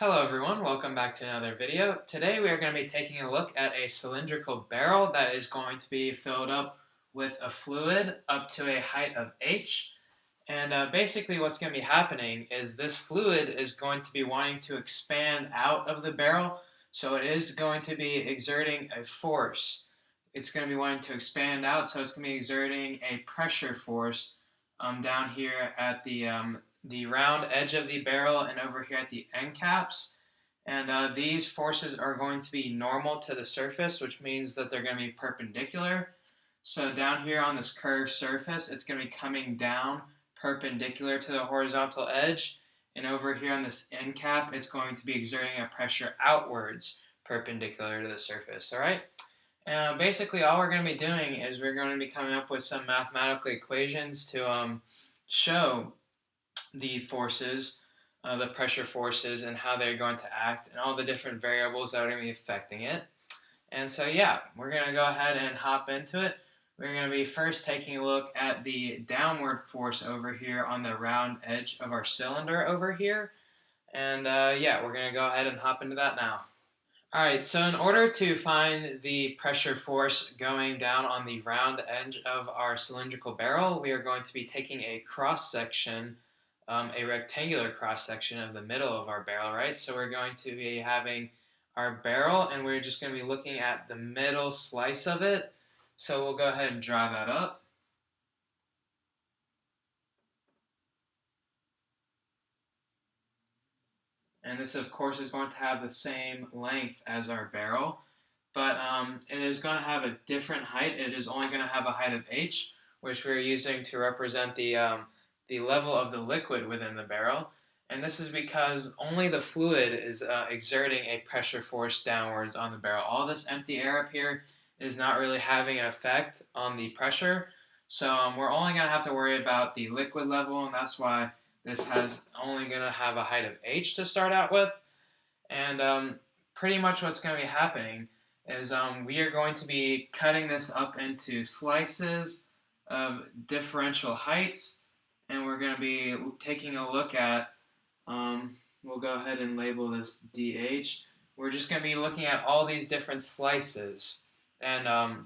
Hello everyone, welcome back to another video. Today we are going to be taking a look at a cylindrical barrel that is going to be filled up with a fluid up to a height of h. And basically what's going to be happening is this fluid is going to be wanting to expand out of the barrel, so it is going to be exerting a force. It's going to be wanting to expand out, so it's going to be exerting a pressure force down here at the round edge of the barrel and over here at the end caps. And these forces are going to be normal to the surface, which means that they're going to be perpendicular. So down here on this curved surface, it's going to be coming down perpendicular to the horizontal edge. And over here on this end cap, it's going to be exerting a pressure outwards perpendicular to the surface, all right? Basically, all we're going to be doing is we're going to be coming up with some mathematical equations to show the forces, the pressure forces, and how they're going to act, and all the different variables that are going to be affecting it. And so, yeah, we're going to go ahead and hop into it. We're going to be first taking a look at the downward force over here on the round edge of our cylinder over here. And yeah, we're going to go ahead and hop into that now. Alright, so in order to find the pressure force going down on the round edge of our cylindrical barrel, we are going to be taking a cross-section, a rectangular cross-section of the middle of our barrel, right? So we're going to be having our barrel, and we're just going to be looking at the middle slice of it. So we'll go ahead and draw that up. And this, of course, is going to have the same length as our barrel, but it is going to have a different height. It is only going to have a height of h, which we're using to represent the level of the liquid within the barrel. And this is because only the fluid is exerting a pressure force downwards on the barrel. All this empty air up here is not really having an effect on the pressure. So we're only going to have to worry about the liquid level, and that's why this has only going to have a height of h to start out with. And pretty much what's going to be happening is we are going to be cutting this up into slices of differential heights, and we're going to be taking a look at, we'll go ahead and label this DH. We're just going to be looking at all these different slices and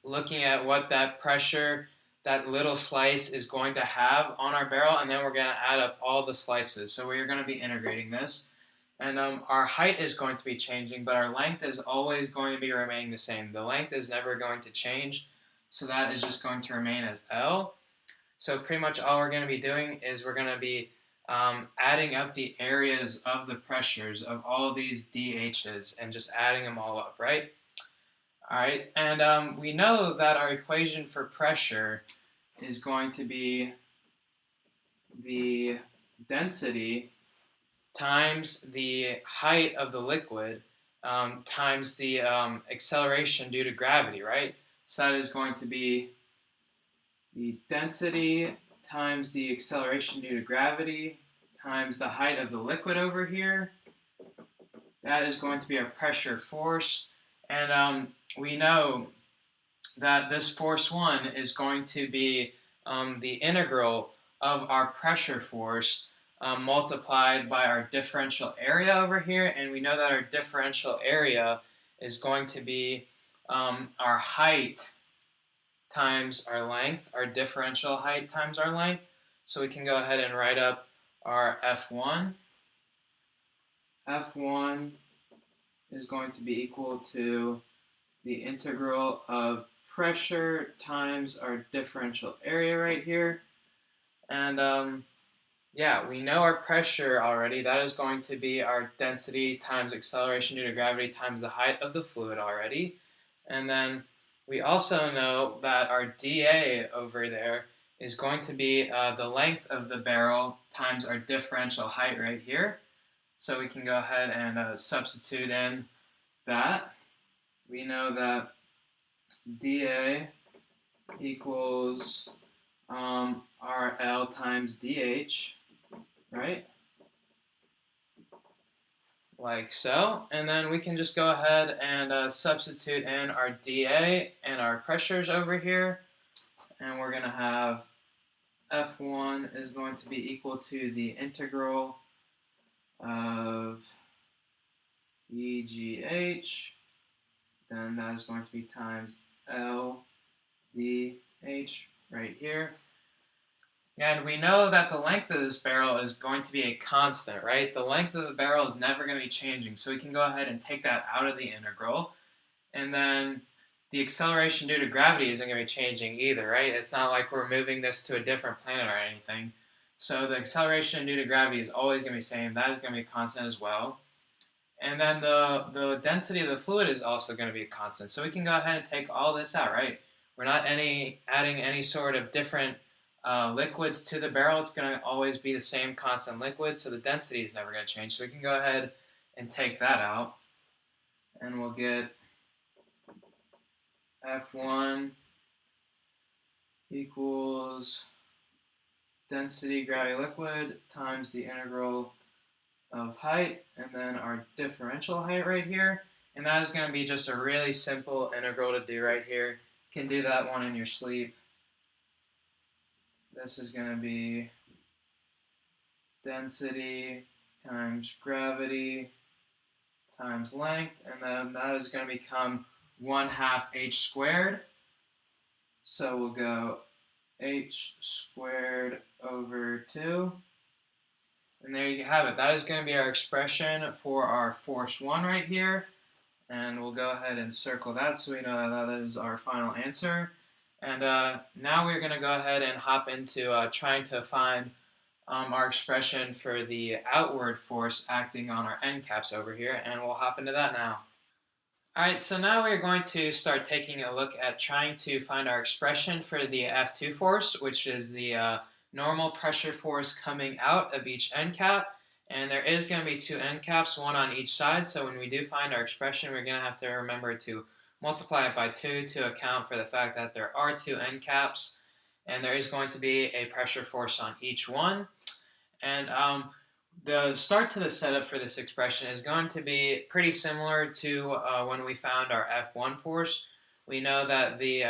looking at what that pressure, that little slice is going to have on our barrel, and then we're going to add up all the slices. So we're going to be integrating this. And our height is going to be changing, but our length is always going to be remaining the same. The length is never going to change, so that is just going to remain as L. So pretty much all we're going to be doing is we're going to be adding up the areas of the pressures of all of these DHs and just adding them all up, right? All right, and we know that our equation for pressure is going to be the density times the height of the liquid times the acceleration due to gravity, right? So that is going to be the density times the acceleration due to gravity times the height of the liquid over here. That is going to be our pressure force. And we know that this force 1 is going to be the integral of our pressure force multiplied by our differential area over here. And we know that our differential area is going to be our height times our length, our differential height times our length. So we can go ahead and write up our F1. F1 is going to be equal to the integral of pressure times our differential area right here. And yeah, we know our pressure already. That is going to be our density times acceleration due to gravity times the height of the fluid already. And then we also know that our dA over there is going to be the length of the barrel times our differential height right here. So we can go ahead and substitute in that. We know that dA equals RL times DH, right? Like so. And then we can just go ahead and substitute in our dA and our pressures over here. And we're going to have F1 is going to be equal to the integral of VGH, then that is going to be times LDH right here. And we know that the length of this barrel is going to be a constant, right? The length of the barrel is never going to be changing. So we can go ahead and take that out of the integral. And then the acceleration due to gravity isn't going to be changing either, right? It's not like we're moving this to a different planet or anything. So the acceleration due to gravity is always going to be the same. That is going to be a constant as well. And then the density of the fluid is also going to be a constant. So we can go ahead and take all this out, right? We're not adding any sort of different liquids to the barrel. It's going to always be the same constant liquid, so the density is never going to change. So we can go ahead and take that out, and we'll get F1 equals density gravity liquid times the integral of height, and then our differential height right here. And that is going to be just a really simple integral to do right here. You can do that one in your sleep. This is going to be density times gravity times length, and then that is going to become 1/2 h squared. So we'll go h squared over 2. And there you have it. That is going to be our expression for our force 1 right here. And we'll go ahead and circle that so we know that that is our final answer. And now we're going to go ahead and hop into trying to find our expression for the outward force acting on our end caps over here. And we'll hop into that now. Alright, so now we're going to start taking a look at trying to find our expression for the F2 force, which is the normal pressure force coming out of each end cap. And there is going to be 2 end caps, one on each side. So when we do find our expression, we're going to have to remember to multiply it by 2 to account for the fact that there are 2 end caps. And there is going to be a pressure force on each one. And the start to the setup for this expression is going to be pretty similar to when we found our F1 force. We know that the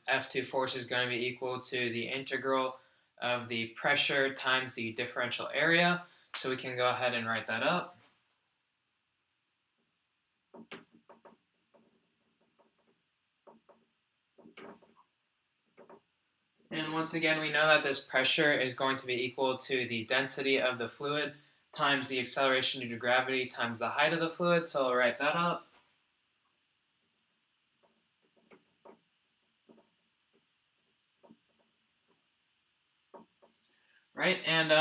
F2 force is going to be equal to the integral of the pressure times the differential area. So we can go ahead and write that up. And once again, we know that this pressure is going to be equal to the density of the fluid times the acceleration due to gravity times the height of the fluid. So I'll write that up. Right, and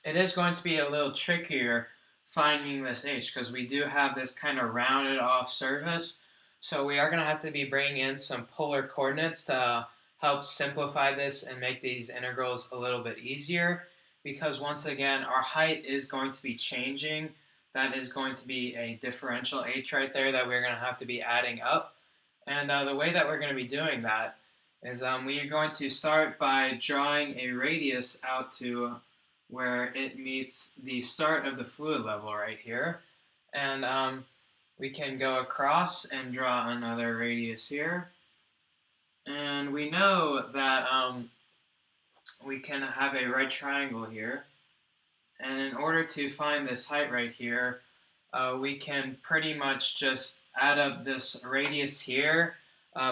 it is going to be a little trickier finding this h because we do have this kind of rounded off surface. So we are going to have to be bringing in some polar coordinates to help simplify this and make these integrals a little bit easier, because once again our height is going to be changing. That is going to be a differential h right there that we're going to have to be adding up. And the way that we're going to be doing that is we are going to start by drawing a radius out to where it meets the start of the fluid level right here. And we can go across and draw another radius here. And we know that we can have a right triangle here. And in order to find this height right here, we can pretty much just add up this radius here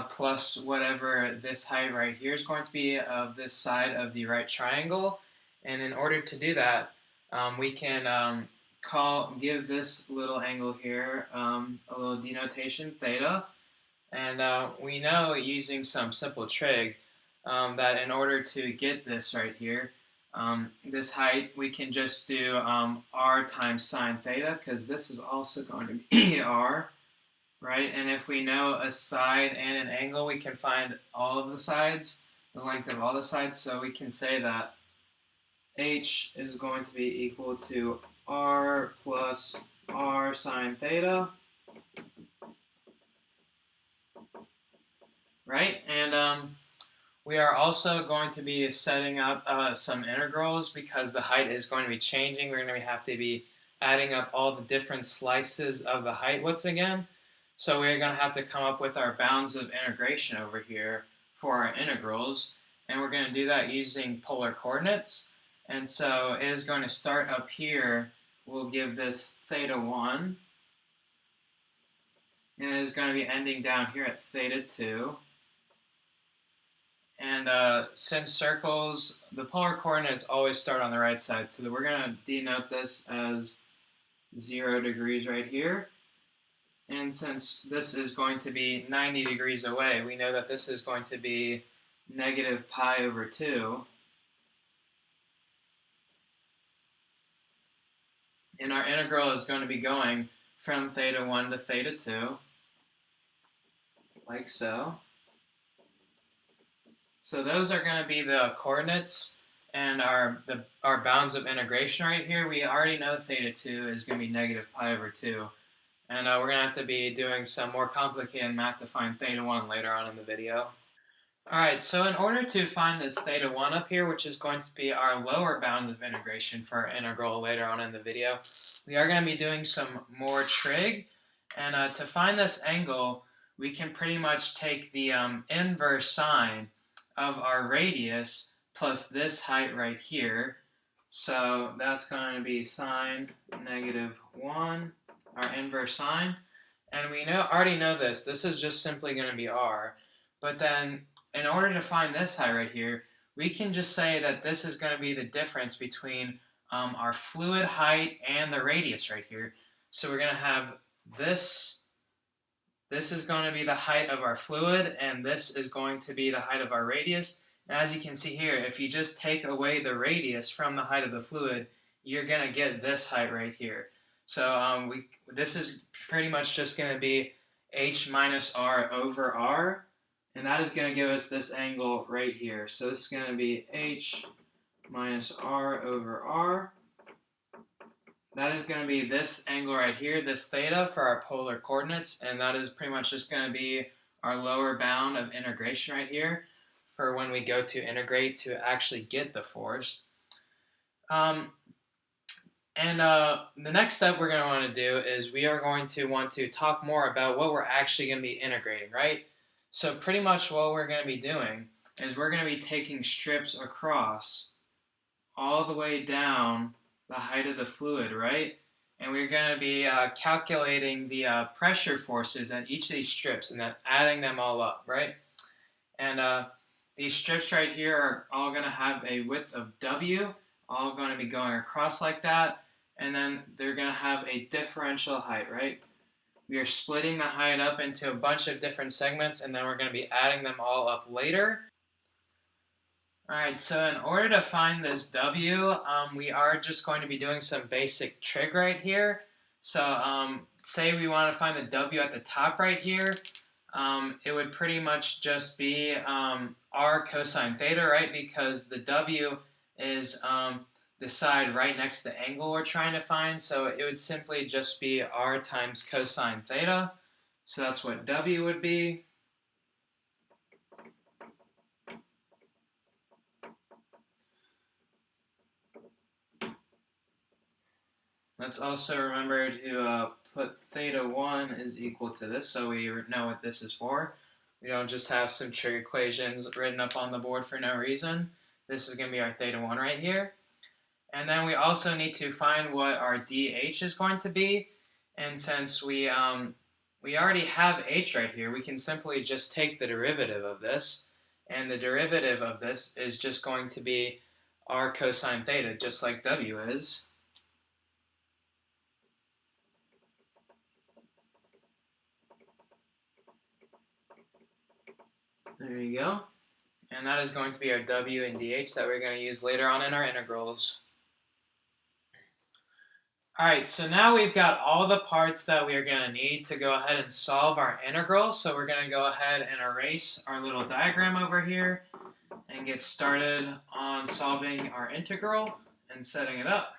plus whatever this height right here is going to be of this side of the right triangle. And in order to do that, we can give this little angle here a little denotation, theta. And we know using some simple trig that in order to get this right here, this height, we can just do r times sine theta, because this is also going to be r, right? And if we know a side and an angle, we can find all of the sides, the length of all the sides. So we can say that h is going to be equal to r plus r sine theta, right? And we are also going to be setting up some integrals because the height is going to be changing. We're going to have to be adding up all the different slices of the height once again. So we're going to have to come up with our bounds of integration over here for our integrals. And we're going to do that using polar coordinates. And so it is going to start up here. We'll give this theta 1. and it is going to be ending down here at theta 2. And since circles, the polar coordinates always start on the right side, so we're going to denote this as 0 degrees right here. And since this is going to be 90 degrees away, we know that this is going to be negative pi over 2. And our integral is going to be going from theta 1 to theta 2, like so. So those are going to be the coordinates and our bounds of integration right here. We already know theta 2 is going to be negative pi over 2. And we're going to have to be doing some more complicated math to find theta 1 later on in the video. Alright, so in order to find this theta 1 up here, which is going to be our lower bounds of integration for our integral later on in the video, we are going to be doing some more trig. And to find this angle, we can pretty much take the inverse sine of our radius plus this height right here. So that's going to be sine negative 1, our inverse sine. And we already know this. This is just simply going to be r. But then in order to find this height right here, we can just say that this is going to be the difference between our fluid height and the radius right here. So we're going to have this. This is going to be the height of our fluid, and this is going to be the height of our radius. And as you can see here, if you just take away the radius from the height of the fluid, you're going to get this height right here. So this is pretty much just going to be h minus r over r, and that is going to give us this angle right here. So this is going to be h minus r over r. That is going to be this angle right here, this theta for our polar coordinates, and that is pretty much just going to be our lower bound of integration right here for when we go to integrate to actually get the force. The next step we're going to want to do is we are going to want to talk more about what we're actually going to be integrating, right? So pretty much what we're going to be doing is we're going to be taking strips across all the way down the height of the fluid, right? And we're going to be calculating the pressure forces at each of these strips and then adding them all up, right? And these strips right here are all going to have a width of W, all going to be going across like that, and then they're going to have a differential height, right? We are splitting the height up into a bunch of different segments, and then we're going to be adding them all up later. Alright, so in order to find this W, we are just going to be doing some basic trig right here. So say we want to find the W at the top right here, it would pretty much just be r cosine theta, right? Because the W is the side right next to the angle we're trying to find, so it would simply just be r times cosine theta. So that's what W would be. Let's also remember to put theta 1 is equal to this, so we know what this is for. We don't just have some trig equations written up on the board for no reason. This is going to be our theta 1 right here. And then we also need to find what our dH is going to be. And since we already have h right here, we can simply just take the derivative of this. And the derivative of this is just going to be r cosine theta, just like W is. There you go. And that is going to be our W and dH that we're going to use later on in our integrals. Alright, so now we've got all the parts that we are going to need to go ahead and solve our integral. So we're going to go ahead and erase our little diagram over here and get started on solving our integral and setting it up.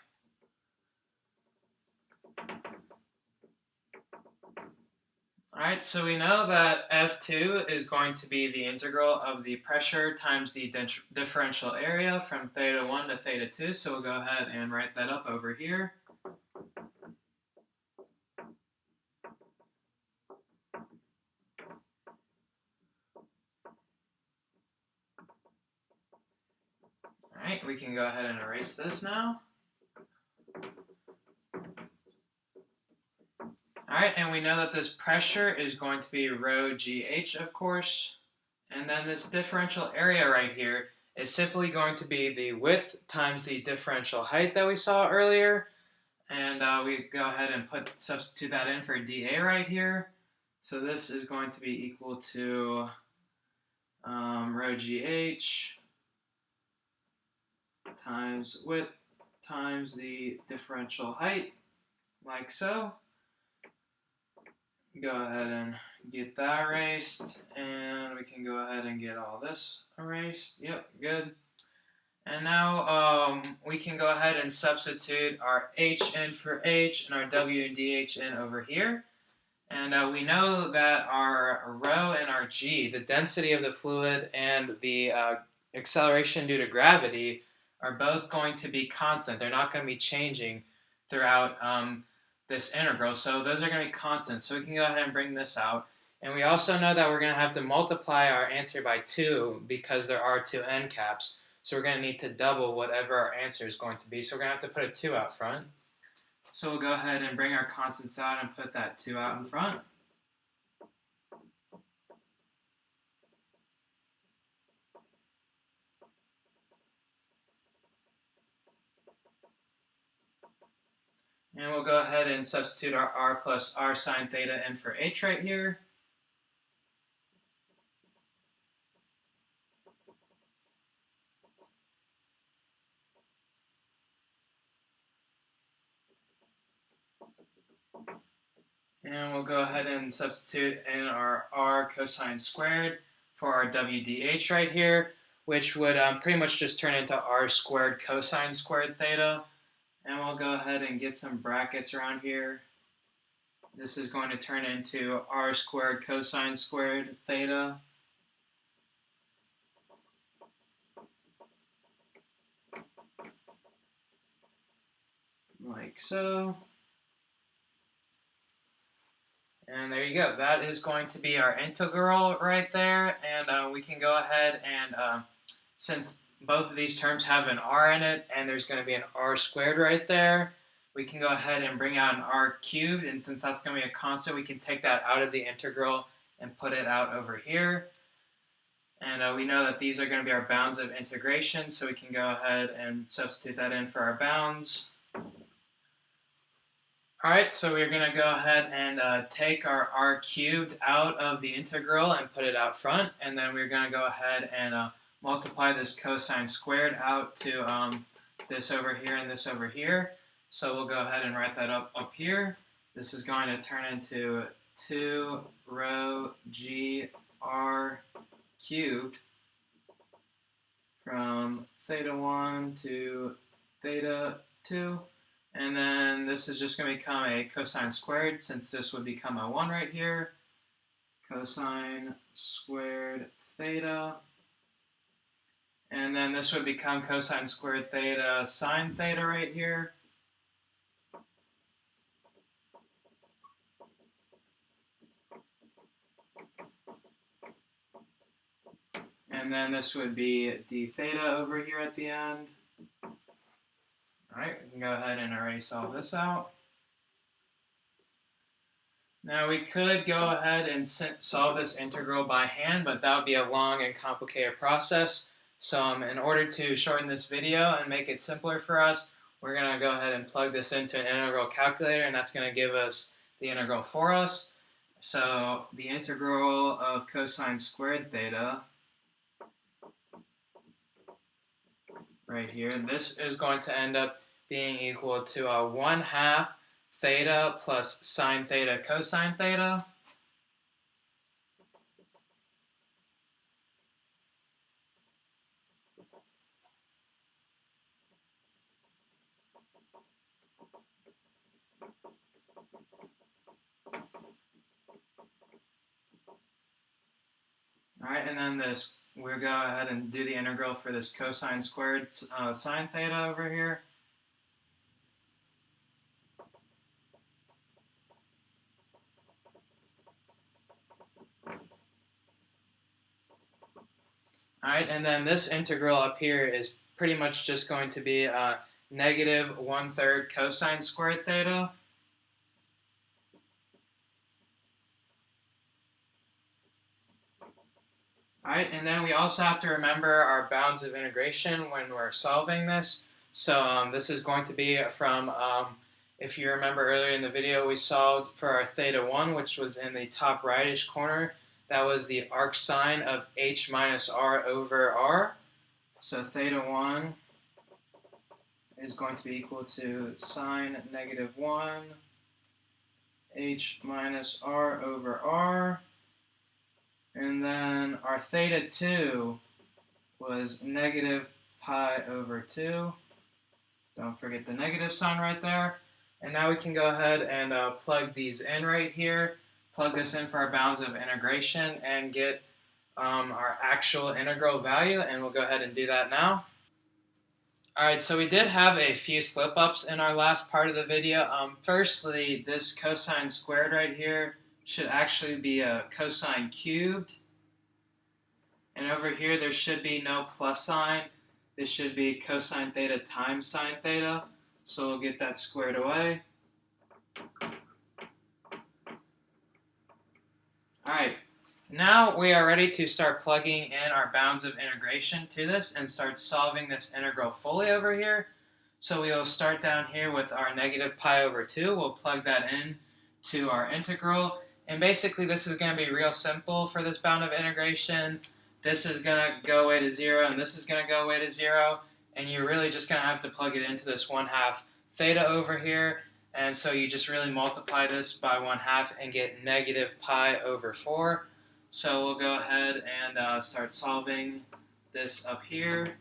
Alright, so we know that F2 is going to be the integral of the pressure times the differential area from theta 1 to theta 2, so we'll go ahead and write that up over here. Alright, we can go ahead and erase this now. Alright, Alright, and we know that this pressure is going to be rho GH, of course. And then this differential area right here is simply going to be the width times the differential height that we saw earlier. And we go ahead and substitute that in for dA right here. So this is going to be equal to rho GH times width times the differential height, like so. Go ahead and get that erased, and we can go ahead and get all this erased. Yep, good. And now we can go ahead and substitute our H in for H and our W and DH in over here. And we know that our rho and our G, the density of the fluid and the acceleration due to gravity, are both going to be constant. They're not going to be changing throughout this integral. So those are going to be constant. So we can go ahead and bring this out. And we also know that we're going to have to multiply our answer by 2 because there are 2 end caps. So we're going to need to double whatever our answer is going to be. So we're going to have to put a 2 out front. So we'll go ahead and bring our constants out and put that 2 out in front. And we'll go ahead and substitute our r plus r sine theta in for h right here. And we'll go ahead and substitute in our r cosine squared for our WDH right here, which would pretty much just turn into r squared cosine squared theta. And we'll go ahead and get some brackets around here. This is going to turn into r squared cosine squared theta. Like so. And there you go. That is going to be our integral right there. And we can go ahead and, since both of these terms have an r in it, and there's going to be an r squared right there, we can go ahead and bring out an r cubed. And since that's going to be a constant, we can take that out of the integral and put it out over here. And we know that these are going to be our bounds of integration, so we can go ahead and substitute that in for our bounds. Alright, so we're going to go ahead and take our r cubed out of the integral and put it out front, and then we're going to go ahead and multiply this cosine squared out to this over here and this over here. So we'll go ahead and write that up here. This is going to turn into 2 rho g r cubed from theta 1 to theta 2. And then this is just going to become a cosine squared, since this would become a 1 right here. Cosine squared theta. And then this would become cosine squared theta sine theta right here. And then this would be d theta over here at the end. Alright, we can go ahead and already solve this out. Now we could go ahead and solve this integral by hand, but that would be a long and complicated process. So in order to shorten this video and make it simpler for us, we're going to go ahead and plug this into an integral calculator, and that's going to give us the integral for us. So the integral of cosine squared theta right here, this is going to end up being equal to 1/2 theta plus sine theta cosine theta. Alright, and then this, we'll go ahead and do the integral for this cosine squared sine theta over here. Alright, and then this integral up here is pretty much just going to be negative 1/3 cosine squared theta. Alright, and then we also have to remember our bounds of integration when we're solving this. So this is going to be from, if you remember earlier in the video, we solved for our theta 1, which was in the top rightish corner. That was the arc sine of h minus r over r. So theta 1 is going to be equal to sine negative 1 h minus r over r. And then our theta 2 was negative pi over 2. Don't forget the negative sign right there. And now we can go ahead and plug these in right here. Plug this in for our bounds of integration and get our actual integral value. And we'll go ahead and do that now. Alright, so we did have a few slip-ups in our last part of the video. Firstly, this cosine squared right here should actually be a cosine cubed. And over here, there should be no plus sign. This should be cosine theta times sine theta. So we'll get that squared away. Alright, now we are ready to start plugging in our bounds of integration to this and start solving this integral fully over here. So we will start down here with our negative pi over 2. We'll plug that in to our integral. And basically this is going to be real simple for this bound of integration. This is going to go away to 0 and this is going to go away to 0. And you're really just going to have to plug it into this 1/2 theta over here. And so you just really multiply this by 1/2 and get negative pi over 4. So we'll go ahead and start solving this up here.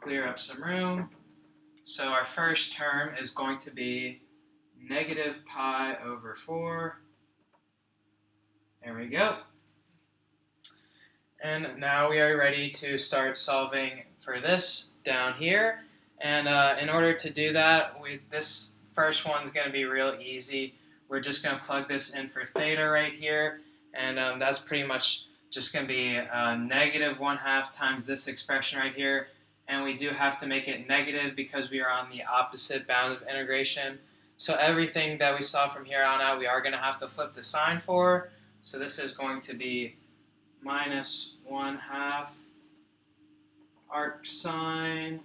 Clear up some room. So our first term is going to be negative pi over 4. There we go. And now we are ready to start solving for this down here. And in order to do that, this first one's going to be real easy. We're just going to plug this in for theta right here. And that's pretty much just going to be negative 1/2 times this expression right here. And we do have to make it negative because we are on the opposite bound of integration. So everything that we saw from here on out, we are going to have to flip the sign for. So this is going to be minus 1/2 arc sine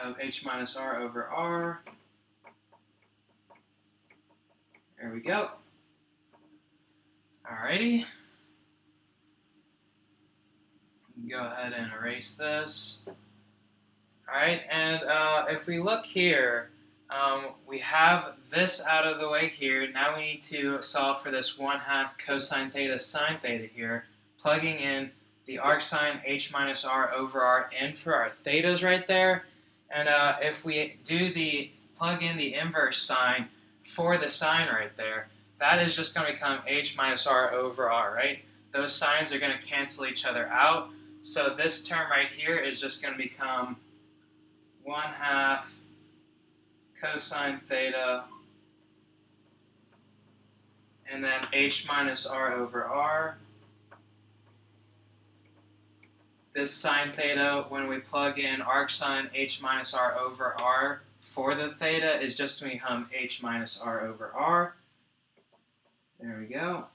of h minus r over r. There we go. Alrighty. Go ahead and erase this. Alright, and if we look here, we have this out of the way here. Now we need to solve for this 1/2 cosine theta sine theta here, plugging in the arc sine h minus r over r in for our thetas right there. And if we plug in the inverse sign for the sine right there, that is just going to become h minus r over r, right? Those signs are going to cancel each other out. So this term right here is just going to become 1/2 cosine theta and then h minus r over r. This sine theta, when we plug in arc sine h minus r over r for the theta, is just going to become h minus r over r. There we go.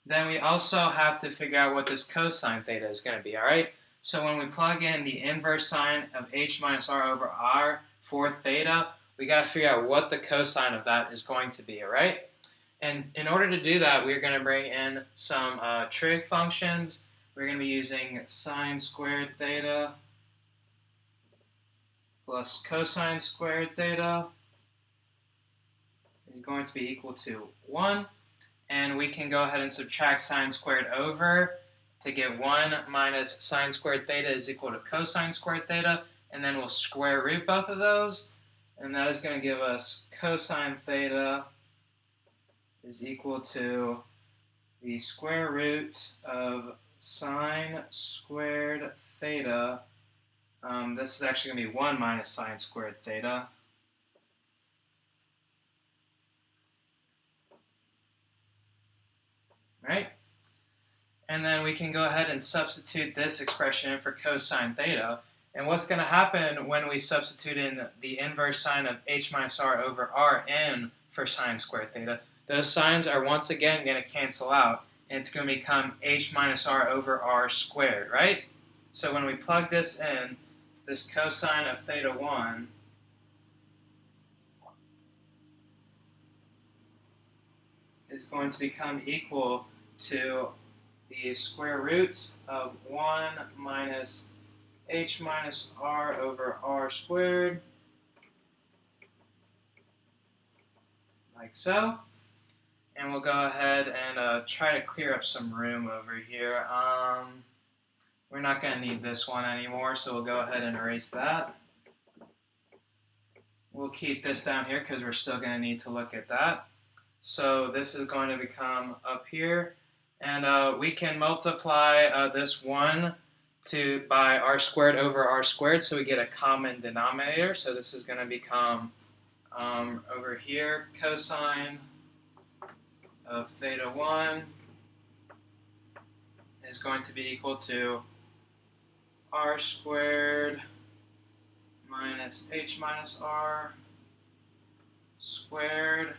Then we also have to figure out what this cosine theta is going to be, alright? So when we plug in the inverse sine of h minus r over r for theta, we got to figure out what the cosine of that is going to be, alright? And in order to do that, we're going to bring in some trig functions. We're going to be using sine squared theta plus cosine squared theta is going to be equal to 1. And we can go ahead and subtract sine squared over to get 1 minus sine squared theta is equal to cosine squared theta. And then we'll square root both of those. And that is going to give us cosine theta is equal to the square root of sine squared theta. This is actually going to be 1 minus sine squared theta. Right? And then we can go ahead and substitute this expression in for cosine theta. And what's going to happen when we substitute in the inverse sine of h minus r over r in for sine squared theta? Those signs are once again going to cancel out. it's going to become h minus r over r squared, right? So when we plug this in, this cosine of theta 1 is going to become equal to the square root of 1 minus h minus r over r squared, like so. And we'll go ahead and try to clear up some room over here. We're not going to need this one anymore, so we'll go ahead and erase that. We'll keep this down here because we're still going to need to look at that. So this is going to become up here. And we can multiply this 1 by r squared over r squared, so we get a common denominator. So this is going to become over here cosine of theta 1 is going to be equal to r squared minus h minus r squared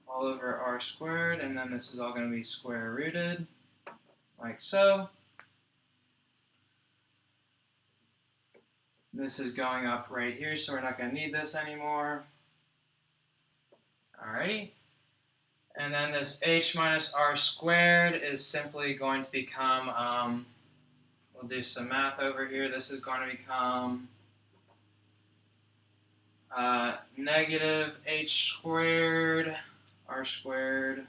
all over r squared, and then this is all going to be square rooted, like so. This is going up right here, so we're not going to need this anymore. Alrighty. And then this h minus r squared is simply going to become, we'll do some math over here. This is going to become negative h squared r squared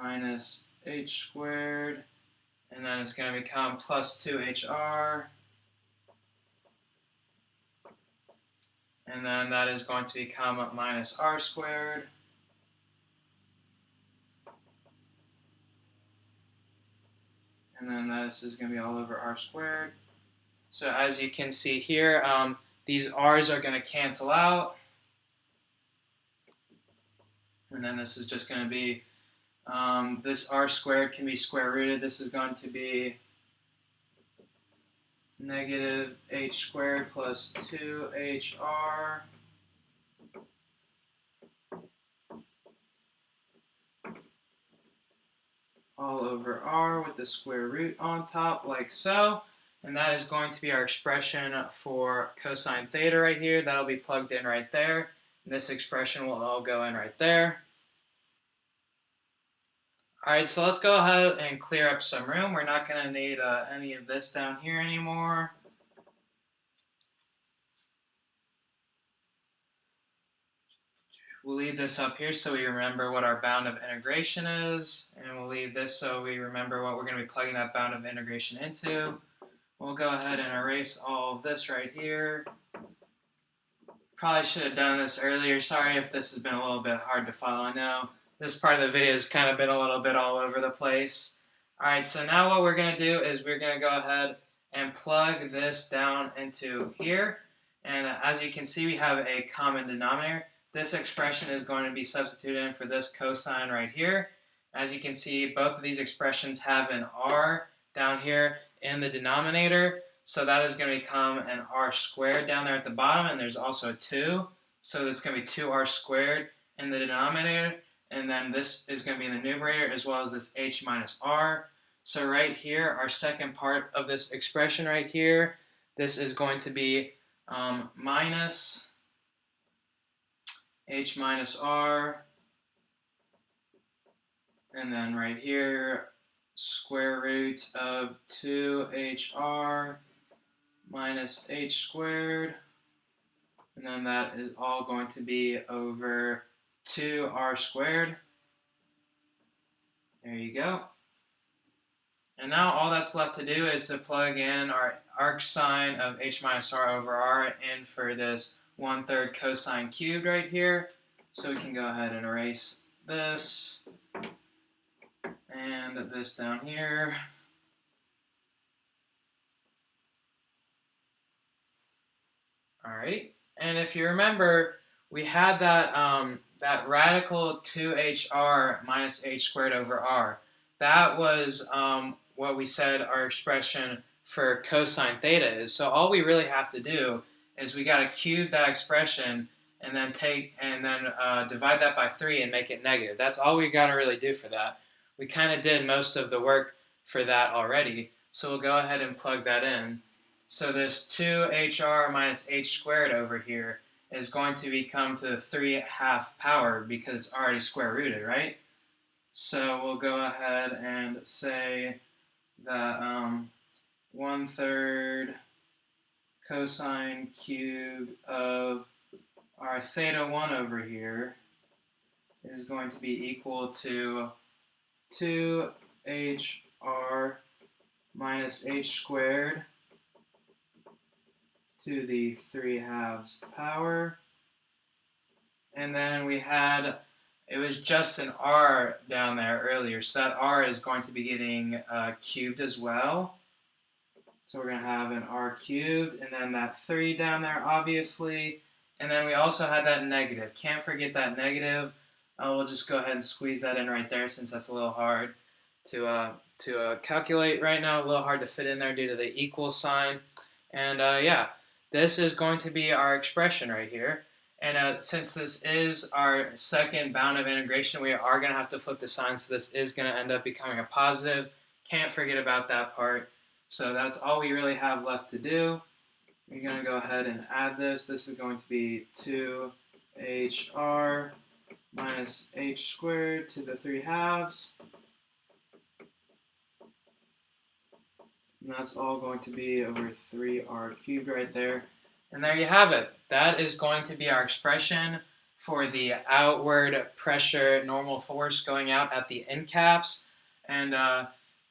minus h squared, and then it's going to become plus 2hr, and then that is going to become minus r squared, and then this is going to be all over r squared. So as you can see here, these r's are going to cancel out, and then this is just going to be, this r squared can be square rooted. This is going to be negative h squared plus 2hr all over r with the square root on top, like so. And that is going to be our expression for cosine theta right here. That'll be plugged in right there. And this expression will all go in right there. Alright, so let's go ahead and clear up some room. We're not going to need any of this down here anymore. We'll leave this up here so we remember what our bound of integration is, and we'll leave this so we remember what we're going to be plugging that bound of integration into. We'll go ahead and erase all of this right here. Probably should have done this earlier. Sorry if this has been a little bit hard to follow. I know this part of the video has kind of been a little bit all over the place. Alright, so now what we're going to do is we're going to go ahead and plug this down into here. And as you can see, we have a common denominator. This expression is going to be substituted in for this cosine right here. As you can see, both of these expressions have an r down here in the denominator. So that is going to become an r squared down there at the bottom, and there's also a 2. So it's going to be 2r squared in the denominator, and then this is going to be in the numerator as well as this h minus r. So right here, our second part of this expression right here, this is going to be minus h minus r, and then right here, square root of 2hr minus h squared, and then that is all going to be over 2r squared. There you go. And now all that's left to do is to plug in our arcsine of h minus r over r in for this 1/3 cosine cubed right here. So we can go ahead and erase this and this down here. Alrighty, and if you remember, we had that that radical 2hr minus h squared over r. That was what we said our expression for cosine theta is. So all we really have to do is we got to cube that expression and then divide that by 3 and make it negative. That's all we got to really do for that. We kind of did most of the work for that already, so we'll go ahead and plug that in. So this 2hr minus h squared over here is going to become to the 3/2 power because it's already square rooted, right? So we'll go ahead and say that 1/3 cosine cubed of our theta 1 over here is going to be equal to 2hr minus h squared to the 3/2 power. And then we had, it was just an r down there earlier, so that r is going to be getting cubed as well. So we're going to have an r cubed, and then that 3 down there, obviously. And then we also had that negative. Can't forget that negative. We'll just go ahead and squeeze that in right there since that's a little hard to calculate right now. A little hard to fit in there due to the equal sign. And yeah, this is going to be our expression right here. And since this is our second bound of integration, we are going to have to flip the sign, so this is going to end up becoming a positive. Can't forget about that part. So that's all we really have left to do. We're going to go ahead and add this. This is going to be 2hr minus h squared to the 3/2. And that's all going to be over 3r cubed right there. And there you have it. That is going to be our expression for the outward pressure normal force going out at the end caps. And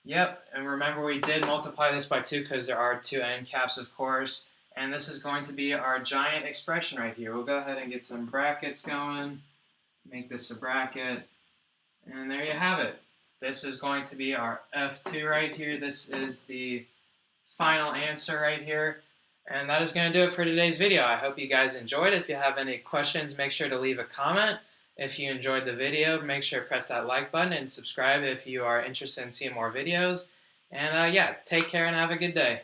yep, and remember we did multiply this by 2 because there are 2 end caps, of course. And this is going to be our giant expression right here. We'll go ahead and get some brackets going. Make this a bracket. And there you have it. This is going to be our F2 right here. This is the final answer right here. And that is going to do it for today's video. I hope you guys enjoyed. If you have any questions, make sure to leave a comment. If you enjoyed the video, make sure to press that like button and subscribe if you are interested in seeing more videos. And yeah, take care and have a good day.